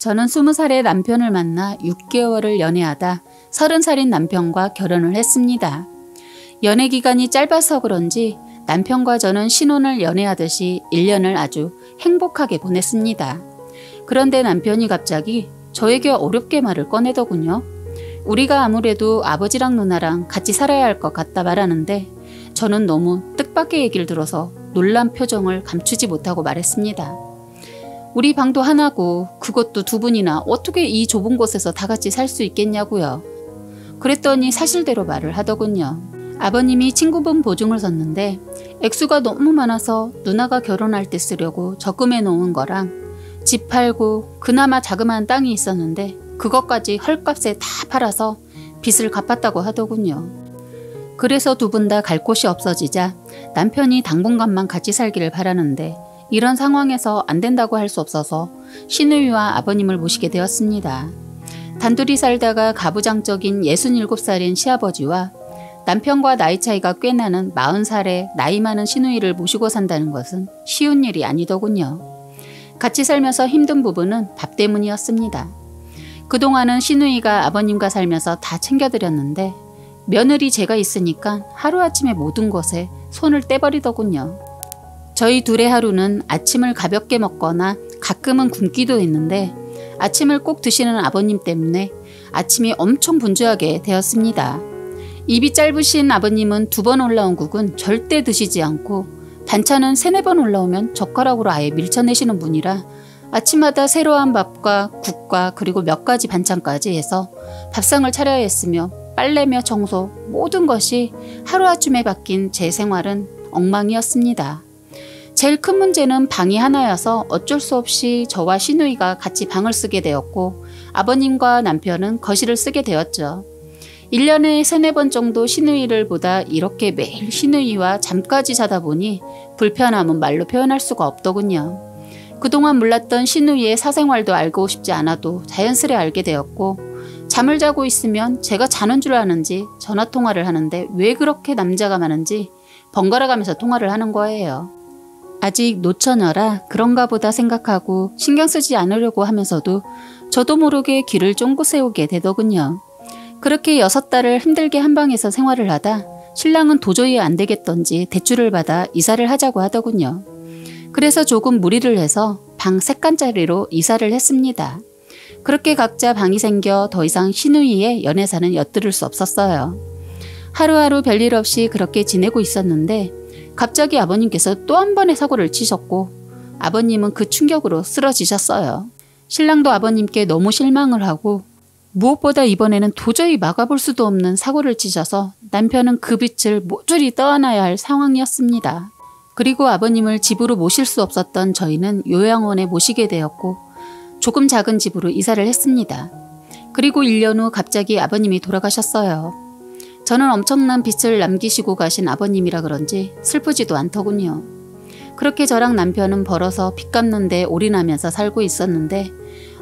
저는 20살에 남편을 만나 6개월을 연애하다 30살인 남편과 결혼을 했습니다. 연애 기간이 짧아서 그런지 남편과 저는 신혼을 연애하듯이 1년을 아주 행복하게 보냈습니다. 그런데 남편이 갑자기 저에게 어렵게 말을 꺼내더군요. 우리가 아무래도 아버지랑 누나랑 같이 살아야 할 것 같다 말하는데 저는 너무 뜻밖의 얘기를 들어서 놀란 표정을 감추지 못하고 말했습니다. 우리 방도 하나고 그것도 2분이나 어떻게 이 좁은 곳에서 다 같이 살 수 있겠냐고요. 그랬더니 사실대로 말을 하더군요. 아버님이 친구분 보증을 섰는데 액수가 너무 많아서 누나가 결혼할 때 쓰려고 적금해 놓은 거랑 집 팔고 그나마 자그마한 땅이 있었는데 그것까지 헐값에 다 팔아서 빚을 갚았다고 하더군요. 그래서 2분 다 갈 곳이 없어지자 남편이 당분간만 같이 살기를 바라는데 이런 상황에서 안 된다고 할 수 없어서 시누이와 아버님을 모시게 되었습니다. 단둘이 살다가 가부장적인 67살인 시아버지와 남편과 나이 차이가 꽤 나는 40살의 나이 많은 시누이를 모시고 산다는 것은 쉬운 일이 아니더군요. 같이 살면서 힘든 부분은 밥 때문이었습니다. 그동안은 시누이가 아버님과 살면서 다 챙겨드렸는데 며느리 제가 있으니까 하루아침에 모든 것에 손을 떼버리더군요. 저희 둘의 하루는 아침을 가볍게 먹거나 가끔은 굶기도 했는데 아침을 꼭 드시는 아버님 때문에 아침이 엄청 분주하게 되었습니다. 입이 짧으신 아버님은 2번 올라온 국은 절대 드시지 않고 반찬은 3-4번 올라오면 젓가락으로 아예 밀쳐내시는 분이라 아침마다 새로운 밥과 국과 그리고 몇 가지 반찬까지 해서 밥상을 차려야 했으며 빨래며 청소 모든 것이 하루아침에 바뀐 제 생활은 엉망이었습니다. 제일 큰 문제는 방이 하나여서 어쩔 수 없이 저와 시누이가 같이 방을 쓰게 되었고 아버님과 남편은 거실을 쓰게 되었죠. 1년에 3-4번 정도 시누이를 보다 이렇게 매일 시누이와 잠까지 자다 보니 불편함은 말로 표현할 수가 없더군요. 그동안 몰랐던 시누이의 사생활도 알고 싶지 않아도 자연스레 알게 되었고 잠을 자고 있으면 제가 자는 줄 아는지 전화통화를 하는데 왜 그렇게 남자가 많은지 번갈아 가면서 통화를 하는 거예요. 아직 노처녀라 그런가 보다 생각하고 신경 쓰지 않으려고 하면서도 저도 모르게 귀를 쫑긋 세우게 되더군요. 그렇게 6달을 힘들게 한 방에서 생활을 하다 신랑은 도저히 안 되겠던지 대출을 받아 이사를 하자고 하더군요. 그래서 조금 무리를 해서 방 3칸짜리로 이사를 했습니다. 그렇게 각자 방이 생겨 더 이상 시누이의 연애사는 엿들을 수 없었어요. 하루하루 별일 없이 그렇게 지내고 있었는데 갑자기 아버님께서 또 한 번의 사고를 치셨고 아버님은 그 충격으로 쓰러지셨어요. 신랑도 아버님께 너무 실망을 하고 무엇보다 이번에는 도저히 막아볼 수도 없는 사고를 치셔서 남편은 그 빚을 모조리 떠안아야 할 상황이었습니다. 그리고 아버님을 집으로 모실 수 없었던 저희는 요양원에 모시게 되었고 조금 작은 집으로 이사를 했습니다. 그리고 1년 후 갑자기 아버님이 돌아가셨어요. 저는 엄청난 빚을 남기시고 가신 아버님이라 그런지 슬프지도 않더군요. 그렇게 저랑 남편은 벌어서 빚 갚는 데 올인하면서 살고 있었는데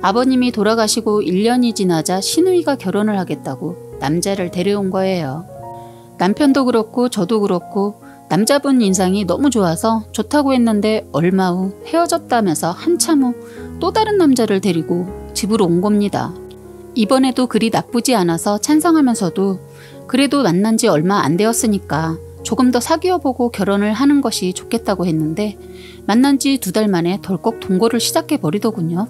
아버님이 돌아가시고 1년이 지나자 시누이가 결혼을 하겠다고 남자를 데려온 거예요. 남편도 그렇고 저도 그렇고 남자분 인상이 너무 좋아서 좋다고 했는데 얼마 후 헤어졌다면서 한참 후 또 다른 남자를 데리고 집으로 온 겁니다. 이번에도 그리 나쁘지 않아서 찬성하면서도 그래도 만난 지 얼마 안 되었으니까 조금 더 사귀어보고 결혼을 하는 것이 좋겠다고 했는데 만난 지 2달 만에 덜컥 동거를 시작해버리더군요.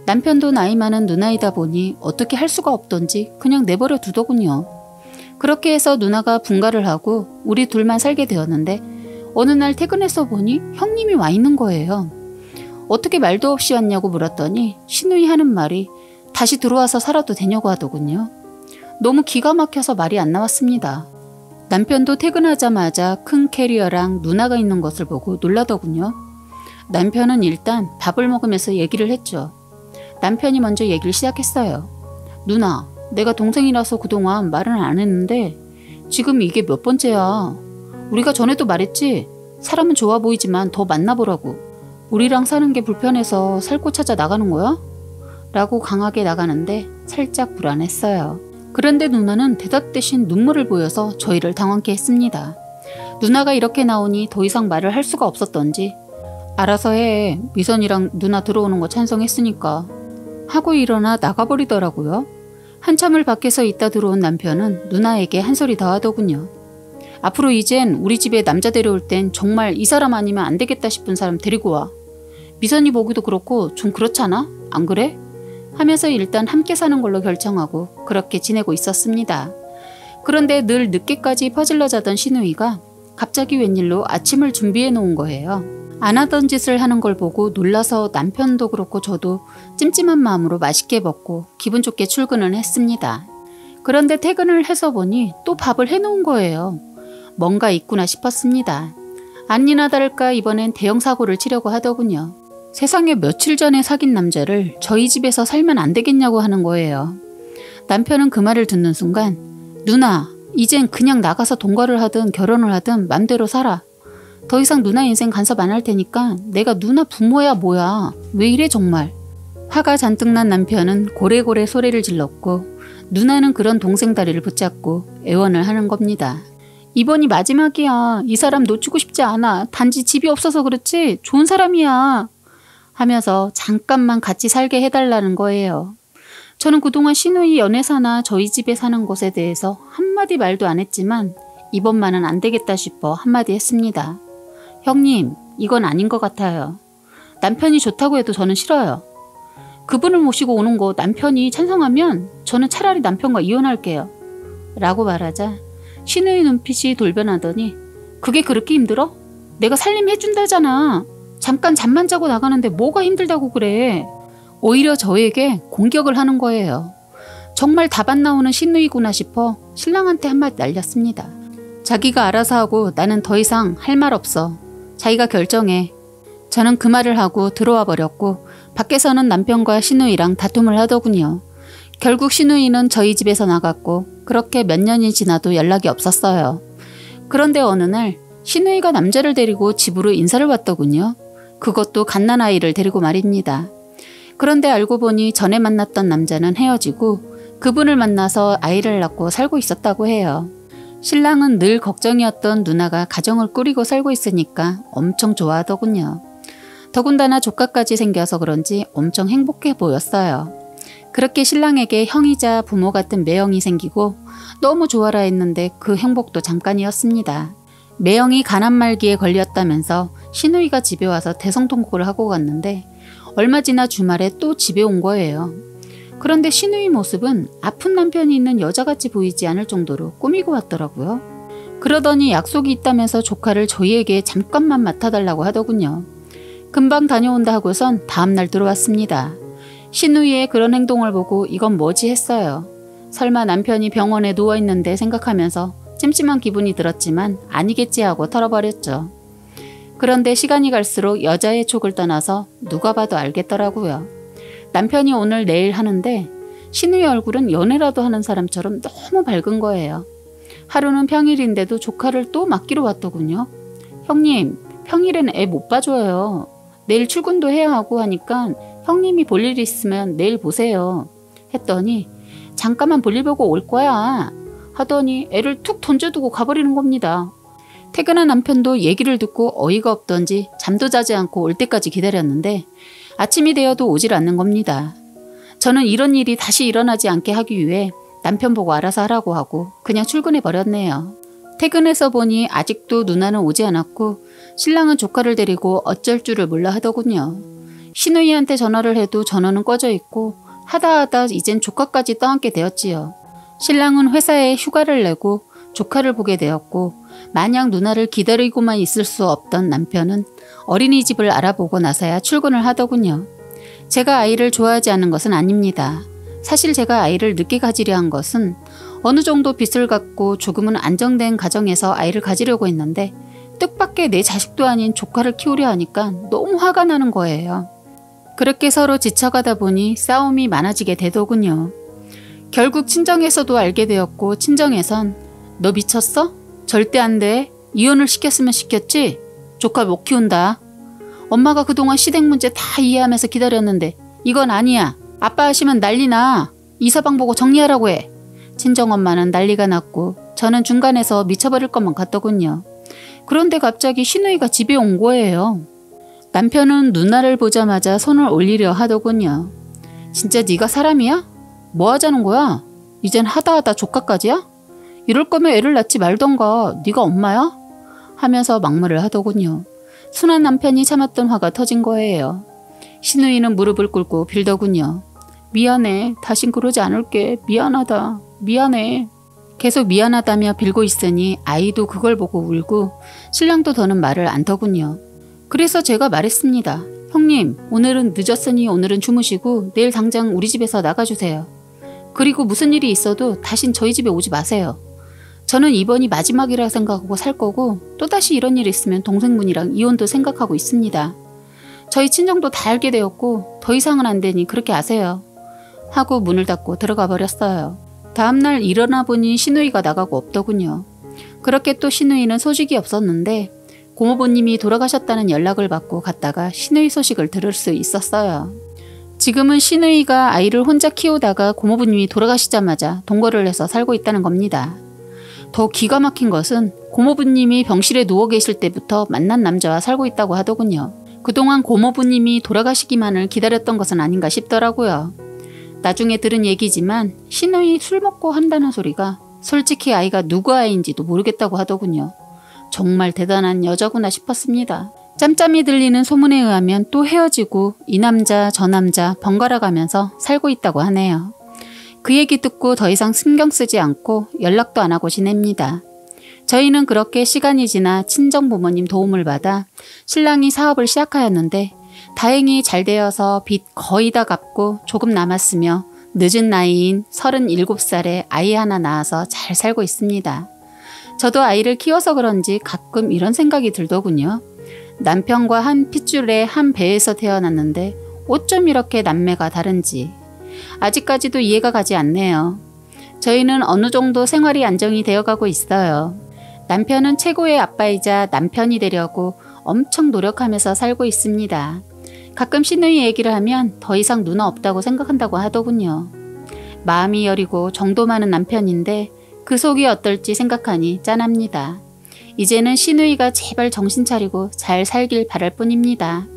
남편도 나이 많은 누나이다 보니 어떻게 할 수가 없던지 그냥 내버려 두더군요. 그렇게 해서 누나가 분가를 하고 우리 둘만 살게 되었는데 어느 날 퇴근해서 보니 형님이 와 있는 거예요. 어떻게 말도 없이 왔냐고 물었더니 시누이 하는 말이 다시 들어와서 살아도 되냐고 하더군요. 너무 기가 막혀서 말이 안 나왔습니다. 남편도 퇴근하자마자 큰 캐리어랑 누나가 있는 것을 보고 놀라더군요. 남편은 일단 밥을 먹으면서 얘기를 했죠. 남편이 먼저 얘기를 시작했어요. 누나, 내가 동생이라서 그동안 말은 안 했는데 지금 이게 몇 번째야. 우리가 전에도 말했지? 사람은 좋아 보이지만 더 만나보라고. 우리랑 사는 게 불편해서 살 곳 찾아 나가는 거야? 라고 강하게 나가는데 살짝 불안했어요. 그런데 누나는 대답 대신 눈물을 보여서 저희를 당황케 했습니다. 누나가 이렇게 나오니 더 이상 말을 할 수가 없었던지 알아서 해. 미선이랑 누나 들어오는 거 찬성했으니까 하고 일어나 나가버리더라고요. 한참을 밖에서 있다 들어온 남편은 누나에게 한 소리 더 하더군요. 앞으로 이젠 우리 집에 남자 데려올 땐 정말 이 사람 아니면 안 되겠다 싶은 사람 데리고 와. 미선이 보기도 그렇고 좀 그렇잖아? 안 그래? 하면서 일단 함께 사는 걸로 결정하고 그렇게 지내고 있었습니다. 그런데 늘 늦게까지 퍼질러 자던 시누이가 갑자기 웬일로 아침을 준비해 놓은 거예요. 안 하던 짓을 하는 걸 보고 놀라서 남편도 그렇고 저도 찜찜한 마음으로 맛있게 먹고 기분 좋게 출근을 했습니다. 그런데 퇴근을 해서 보니 또 밥을 해놓은 거예요. 뭔가 있구나 싶었습니다. 아니나 다를까 이번엔 대형 사고를 치려고 하더군요. 세상에 며칠 전에 사귄 남자를 저희 집에서 살면 안 되겠냐고 하는 거예요. 남편은 그 말을 듣는 순간 누나, 이젠 그냥 나가서 동거를 하든 결혼을 하든 맘대로 살아. 더 이상 누나 인생 간섭 안 할 테니까 내가 누나 부모야 뭐야. 왜 이래 정말. 화가 잔뜩 난 남편은 고래고래 소리를 질렀고 누나는 그런 동생 다리를 붙잡고 애원을 하는 겁니다. 이번이 마지막이야. 이 사람 놓치고 싶지 않아. 단지 집이 없어서 그렇지 좋은 사람이야. 하면서 잠깐만 같이 살게 해달라는 거예요. 저는 그동안 시누이 연애사나 저희 집에 사는 것에 대해서 한마디 말도 안 했지만 이번만은 안 되겠다 싶어 한마디 했습니다. 형님, 이건 아닌 것 같아요. 남편이 좋다고 해도 저는 싫어요. 그분을 모시고 오는 거 남편이 찬성하면 저는 차라리 남편과 이혼할게요. 라고 말하자 시누이 눈빛이 돌변하더니 그게 그렇게 힘들어? 내가 살림해준다잖아. 잠깐 잠만 자고 나가는데 뭐가 힘들다고 그래. 오히려 저에게 공격을 하는 거예요. 정말 답 안 나오는 시누이구나 싶어 신랑한테 한마디 날렸습니다. 자기가 알아서 하고 나는 더 이상 할 말 없어. 자기가 결정해. 저는 그 말을 하고 들어와 버렸고 밖에서는 남편과 시누이랑 다툼을 하더군요. 결국 시누이는 저희 집에서 나갔고 그렇게 몇 년이 지나도 연락이 없었어요. 그런데 어느 날 시누이가 남자를 데리고 집으로 인사를 왔더군요. 그것도 갓난아이를 데리고 말입니다. 그런데 알고 보니 전에 만났던 남자는 헤어지고 그분을 만나서 아이를 낳고 살고 있었다고 해요. 신랑은 늘 걱정이었던 누나가 가정을 꾸리고 살고 있으니까 엄청 좋아하더군요. 더군다나 조카까지 생겨서 그런지 엄청 행복해 보였어요. 그렇게 신랑에게 형이자 부모 같은 매형이 생기고 너무 좋아라 했는데 그 행복도 잠깐이었습니다. 매형이 간암 말기에 걸렸다면서 시누이가 집에 와서 대성통곡을 하고 갔는데 얼마 지나 주말에 또 집에 온 거예요. 그런데 시누이 모습은 아픈 남편이 있는 여자같이 보이지 않을 정도로 꾸미고 왔더라고요. 그러더니 약속이 있다면서 조카를 저희에게 잠깐만 맡아달라고 하더군요. 금방 다녀온다 하고선 다음날 들어왔습니다. 시누이의 그런 행동을 보고 이건 뭐지 했어요. 설마 남편이 병원에 누워있는데 생각하면서 찜찜한 기분이 들었지만 아니겠지 하고 털어버렸죠. 그런데 시간이 갈수록 여자의 촉을 떠나서 누가 봐도 알겠더라고요. 남편이 오늘 내일 하는데 시누이 얼굴은 연애라도 하는 사람처럼 너무 밝은 거예요. 하루는 평일인데도 조카를 또 맡기러 왔더군요. 형님, 평일엔 애 못 봐줘요. 내일 출근도 해야 하고 하니까 형님이 볼 일 있으면 내일 보세요. 했더니 잠깐만 볼일 보고 올 거야. 하더니 애를 툭 던져두고 가버리는 겁니다. 퇴근한 남편도 얘기를 듣고 어이가 없던지 잠도 자지 않고 올 때까지 기다렸는데 아침이 되어도 오질 않는 겁니다. 저는 이런 일이 다시 일어나지 않게 하기 위해 남편 보고 알아서 하라고 하고 그냥 출근해 버렸네요. 퇴근해서 보니 아직도 누나는 오지 않았고 신랑은 조카를 데리고 어쩔 줄을 몰라 하더군요. 시누이한테 전화를 해도 전화는 꺼져 있고 하다 이젠 조카까지 떠안게 되었지요. 신랑은 회사에 휴가를 내고 조카를 보게 되었고 마냥 누나를 기다리고만 있을 수 없던 남편은 어린이집을 알아보고 나서야 출근을 하더군요. 제가 아이를 좋아하지 않은 것은 아닙니다. 사실 제가 아이를 늦게 가지려 한 것은 어느 정도 빚을 갚고 조금은 안정된 가정에서 아이를 가지려고 했는데 뜻밖의 내 자식도 아닌 조카를 키우려 하니까 너무 화가 나는 거예요. 그렇게 서로 지쳐가다 보니 싸움이 많아지게 되더군요. 결국 친정에서도 알게 되었고 친정에선 너 미쳤어? 절대 안 돼. 이혼을 시켰으면 시켰지? 조카 못 키운다. 엄마가 그동안 시댁 문제 다 이해하면서 기다렸는데 이건 아니야. 아빠 하시면 난리나. 이사방 보고 정리하라고 해. 친정엄마는 난리가 났고 저는 중간에서 미쳐버릴 것만 같더군요. 그런데 갑자기 시누이가 집에 온 거예요. 남편은 누나를 보자마자 손을 올리려 하더군요. 진짜 네가 사람이야? 뭐 하자는 거야? 이젠 하다하다 조카까지야? 이럴 거면 애를 낳지 말던가. 네가 엄마야? 하면서 막말을 하더군요. 순한 남편이 참았던 화가 터진 거예요. 신우이는 무릎을 꿇고 빌더군요. 미안해. 다신 그러지 않을게. 미안하다. 미안해. 계속 미안하다며 빌고 있으니 아이도 그걸 보고 울고 신랑도 더는 말을 않더군요. 그래서 제가 말했습니다. 형님, 오늘은 늦었으니 오늘은 주무시고 내일 당장 우리 집에서 나가주세요. 그리고 무슨 일이 있어도 다신 저희 집에 오지 마세요. 저는 이번이 마지막이라 생각하고 살 거고 또다시 이런 일이 있으면 동생분이랑 이혼도 생각하고 있습니다. 저희 친정도 다 알게 되었고 더 이상은 안 되니 그렇게 아세요. 하고 문을 닫고 들어가 버렸어요. 다음날 일어나 보니 신우이가 나가고 없더군요. 그렇게 또 신우이는 소식이 없었는데 고모부님이 돌아가셨다는 연락을 받고 갔다가 신우이 소식을 들을 수 있었어요. 지금은 신우이가 아이를 혼자 키우다가 고모부님이 돌아가시자마자 동거를 해서 살고 있다는 겁니다. 더 기가 막힌 것은 고모부님이 병실에 누워 계실 때부터 만난 남자와 살고 있다고 하더군요. 그동안 고모부님이 돌아가시기만을 기다렸던 것은 아닌가 싶더라고요. 나중에 들은 얘기지만 신우이 술 먹고 한다는 소리가 솔직히 아이가 누구 아이인지도 모르겠다고 하더군요. 정말 대단한 여자구나 싶었습니다. 짬짬이 들리는 소문에 의하면 또 헤어지고 이 남자 저 남자 번갈아 가면서 살고 있다고 하네요. 그 얘기 듣고 더 이상 신경 쓰지 않고 연락도 안 하고 지냅니다. 저희는 그렇게 시간이 지나 친정부모님 도움을 받아 신랑이 사업을 시작하였는데 다행히 잘 되어서 빚 거의 다 갚고 조금 남았으며 늦은 나이인 37살에 아이 하나 낳아서 잘 살고 있습니다. 저도 아이를 키워서 그런지 가끔 이런 생각이 들더군요. 남편과 한 핏줄에 한 배에서 태어났는데 어쩜 이렇게 남매가 다른지 아직까지도 이해가 가지 않네요. 저희는 어느 정도 생활이 안정이 되어가고 있어요. 남편은 최고의 아빠이자 남편이 되려고 엄청 노력하면서 살고 있습니다. 가끔 신우이 얘기를 하면 더 이상 누나 없다고 생각한다고 하더군요. 마음이 여리고 정도 많은 남편인데 그 속이 어떨지 생각하니 짠합니다. 이제는 신우이가 제발 정신 차리고 잘 살길 바랄 뿐입니다.